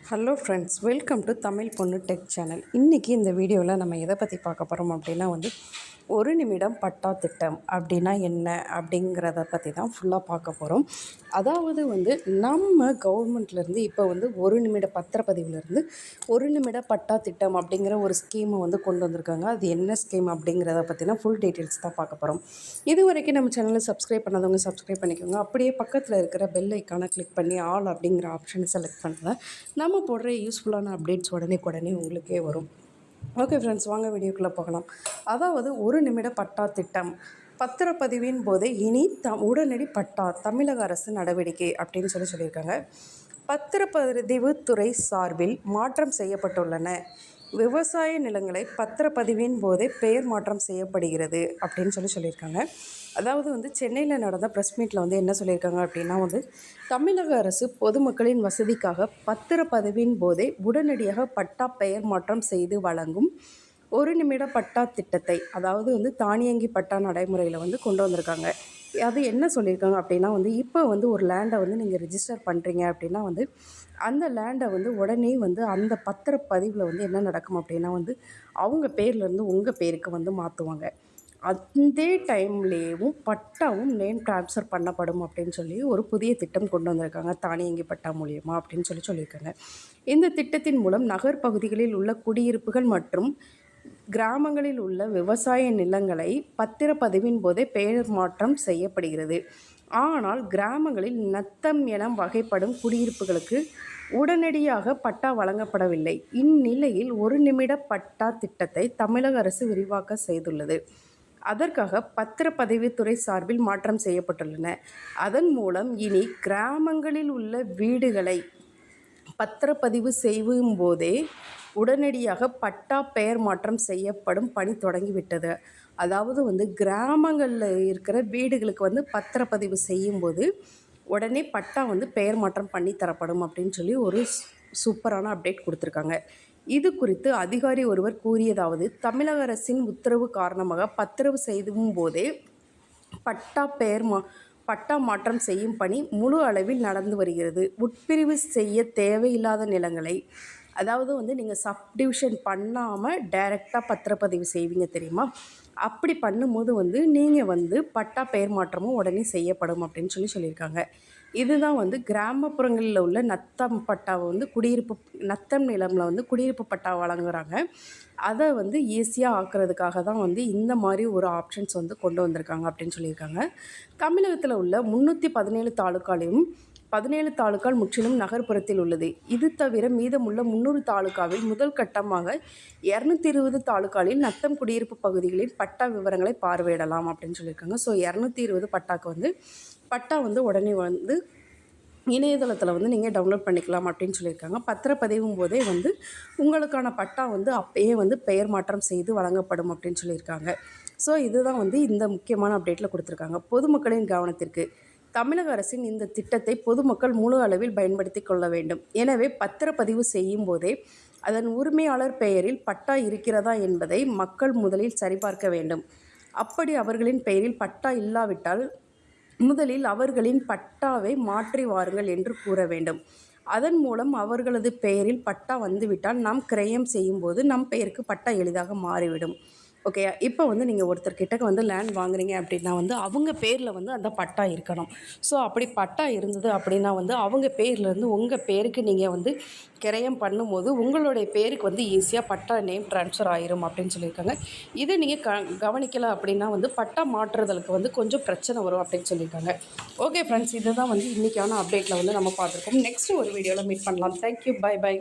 Hello friends, welcome to Tamil பொண்ணு tech channel. இன்றைக்கி இந்த வீடியோவில் நம்ம எதை பற்றி பார்க்க போகிறோம் அப்படின்னா ஒரு நிமிடம் பட்டா திட்டம் அப்படின்னா என்ன அப்படிங்கிறத பற்றி தான் ஃபுல்லாக பார்க்க போகிறோம். அதாவது நம்ம கவர்மெண்ட்லேருந்து இப்போ ஒரு நிமிட பத்திரப்பதிவுலேருந்து ஒரு நிமிட பட்டா திட்டம் அப்படிங்கிற ஒரு ஸ்கீமை கொண்டு வந்திருக்காங்க. அது என்ன ஸ்கீம் அப்படிங்கிறத பற்றினா ஃபுல் டீட்டெயில்ஸ் தான் பார்க்க போகிறோம். இது வரைக்கும் நம்ம சேனலை சப்ஸ்கிரைப் பண்ணாதவங்க சப்ஸ்கிரைப் பண்ணிக்கோங்க. அப்படியே பக்கத்தில் இருக்கிற பெல் ஐக்கானை கிளிக் பண்ணி ஆல் அப்படிங்கிற ஆப்ஷனை செலக்ட் பண்ணுங்கள். நம்ம போடுற யூஸ்ஃபுல்லான அப்டேட்ஸ் உடனே உங்களுக்கே வரும். ஓகே ஃப்ரெண்ட்ஸ், வாங்க வீடியோக்குள்ளே போகலாம். அதாவது ஒரு நிமிட பட்டா திட்டம் பத்திரப்பதிவின் போதே இனி உடனடி பட்டா தமிழக அரசு நடவடிக்கை அப்படின்னு சொல்லியிருக்காங்க. பத்திரப்பதிவுத்துறை சார்பில் மாற்றம் செய்யப்பட்டுள்ளன. விவசாய நிலங்களை பத்திரப்பதிவின் போதே பெயர் மாற்றம் செய்யப்படுகிறது அப்படின்னு சொல்லியிருக்காங்க. அதாவது சென்னையில் நடந்த ப்ரெஸ் மீட்டில் என்ன சொல்லியிருக்காங்க அப்படின்னா தமிழக அரசு பொதுமக்களின் வசதிக்காக பத்திரப்பதிவின் போதே உடனடியாக பட்டா பெயர் மாற்றம் செய்து வழங்கும் ஒரு நிமிட பட்டா திட்டத்தை அதாவது தானியங்கி பட்டா நடைமுறையில் கொண்டு வந்திருக்காங்க. அது என்ன சொல்லியிருக்காங்க அப்படின்னா இப்போ ஒரு லேண்டை நீங்கள் ரிஜிஸ்டர் பண்ணுறீங்க அப்படின்னா அந்த லேண்டை உடனே அந்த பத்திரப்பதிவில் என்ன நடக்கும் அப்படின்னா அவங்க பேர்லேருந்து உங்கள் பேருக்கு மாற்றுவாங்க. அதே டைம்லேயும் பட்டாவும் நேம் ட்ரான்ஸ்ஃபர் பண்ணப்படும் அப்படின்னு சொல்லி ஒரு புதிய திட்டம் கொண்டு வந்திருக்காங்க, தானியங்கி பட்டா மூலியமாக அப்படின்னு சொல்லியிருக்காங்க. இந்த திட்டத்தின் மூலம் நகர்ப்பகுதிகளில் உள்ள குடியிருப்புகள் மற்றும் கிராமங்களில் உள்ள விவசாய நிலங்களை பத்திரப்பதிவின் போதே பெயர் மாற்றம் செய்யப்படுகிறது. ஆனால் கிராமங்களில் நத்தம் என வகைப்படும் குடியிருப்புகளுக்கு உடனடியாக பட்டா வழங்கப்படவில்லை. இந்நிலையில் ஒரு நிமிட பட்டா திட்டத்தை தமிழக அரசு விரிவாக்க செய்துள்ளது. அதற்காக பத்திரப்பதிவுத்துறை சார்பில் மாற்றம் செய்யப்பட்டுள்ளன. அதன் மூலம் இனி கிராமங்களில் உள்ள வீடுகளை பத்திரப்பதிவு செய்யும் போதே உடனடியாக பட்டா பெயர் மாற்றம் செய்யப்படும் பணி தொடங்கிவிட்டது. அதாவது கிராமங்களில் இருக்கிற வீடுகளுக்கு பத்திரப்பதிவு செய்யும்போது உடனே பட்டா பெயர் மாற்றம் பண்ணி தரப்படும் அப்படின்னு சொல்லி ஒரு சூப்பரான அப்டேட் கொடுத்துருக்காங்க. இது குறித்து அதிகாரி ஒருவர் கூறியதாவது, தமிழக அரசின் உத்தரவு காரணமாக பத்திரவு செய்யும் போதே பட்டா மாற்றம் செய்யும் பணி முழு அளவில் நடந்து வருகிறது. உட்பிரிவு செய்ய தேவையில்லாத நிலங்களை அதாவது நீங்கள் சப்டிவிஷன் பண்ணாமல் டைரெக்டாக பத்திரப்பதிவு செய்வீங்க தெரியுமா? அப்படி பண்ணும்போது நீங்கள் பட்டா பெயர் மாற்றமும் உடனே செய்யப்படும் அப்படின்னு சொல்லியிருக்காங்க. இதுதான் கிராமப்புறங்களில் உள்ள நத்தம் பட்டாவை குடியிருப்பு நத்தம் நிலமில் குடியிருப்பு பட்டா வழங்குறாங்க. அதை ஈஸியாக ஆக்குறதுக்காக தான் இந்த மாதிரி ஒரு ஆப்ஷன்ஸ் கொண்டு வந்திருக்காங்க அப்படின்னு சொல்லியிருக்காங்க. தமிழகத்தில் உள்ள 317 தாலுக்காலையும் 17 தாலுக்கால் முற்றிலும் நகர்ப்புறத்தில் உள்ளது. இது தவிர மீதமுள்ள 300 தாலுக்காவில் முதல் கட்டமாக 220 தாலுக்காலில் நத்தம் குடியிருப்பு பகுதிகளில் பட்டா விவரங்களை பார்வையிடலாம் அப்படின்னு சொல்லியிருக்காங்க. ஸோ 220 பட்டாக்கு பட்டா உடனே இணையதளத்தில் நீங்கள் டவுன்லோட் பண்ணிக்கலாம் அப்படின்னு சொல்லியிருக்காங்க. பத்திரப்பதிவும் போதே உங்களுக்கான பட்டா அப்பயே பெயர் மாற்றம் செய்து வழங்கப்படும் அப்படின்னு சொல்லியிருக்காங்க. ஸோ இதுதான் இந்த முக்கியமான அப்டேட்டில் கொடுத்துருக்காங்க. பொதுமக்களின் கவனத்திற்கு, தமிழக அரசின் இந்த திட்டத்தை பொதுமக்கள் முழு அளவில் பயன்படுத்தி கொள்ள வேண்டும். எனவே பத்திரப்பதிவு செய்யும் போதே அதன் உரிமையாளர் பெயரில் பட்டா இருக்கிறதா என்பதை மக்கள் முதலில் சரிபார்க்க வேண்டும். அப்படி அவர்களின் பெயரில் பட்டா இல்லாவிட்டால் முதலில் அவர்களின் பட்டாவை மாற்றி வாருங்கள் என்று கூற வேண்டும். அதன் மூலம் அவர்களது பெயரில் பட்டா வந்துவிட்டால் நாம் கிரயம் செய்யும்போது நம் பெயருக்கு பட்டா எளிதாக மாறிவிடும். ஓகே, இப்போ நீங்கள் ஒருத்தர்கிட்ட லேண்ட் வாங்குறீங்க அப்படின்னா அவங்க பேரில் அந்த பட்டா இருக்கணும். ஸோ அப்படி பட்டா இருந்தது அப்படின்னா அவங்க பேர்லேருந்து உங்கள் பேருக்கு நீங்கள் கிரயம் பண்ணும்போது உங்களுடைய பேருக்கு ஈஸியாக பட்டா நேம் ட்ரான்ஸ்ஃபர் ஆயிரும் அப்படின்னு சொல்லியிருக்காங்க. இதை நீங்கள் கவனிக்கலை அப்படின்னா பட்டா மாற்றுறதுக்கு கொஞ்சம் பிரச்சனை வரும் அப்படின்னு சொல்லியிருக்காங்க. ஓகே ஃப்ரெண்ட்ஸ், இதுதான் இன்றைக்கான அப்டேட்டில் நம்ம பார்த்துருக்கோம். நெக்ஸ்ட் ஒரு வீடியோவில் மீட் பண்ணலாம். Thank you, bye by.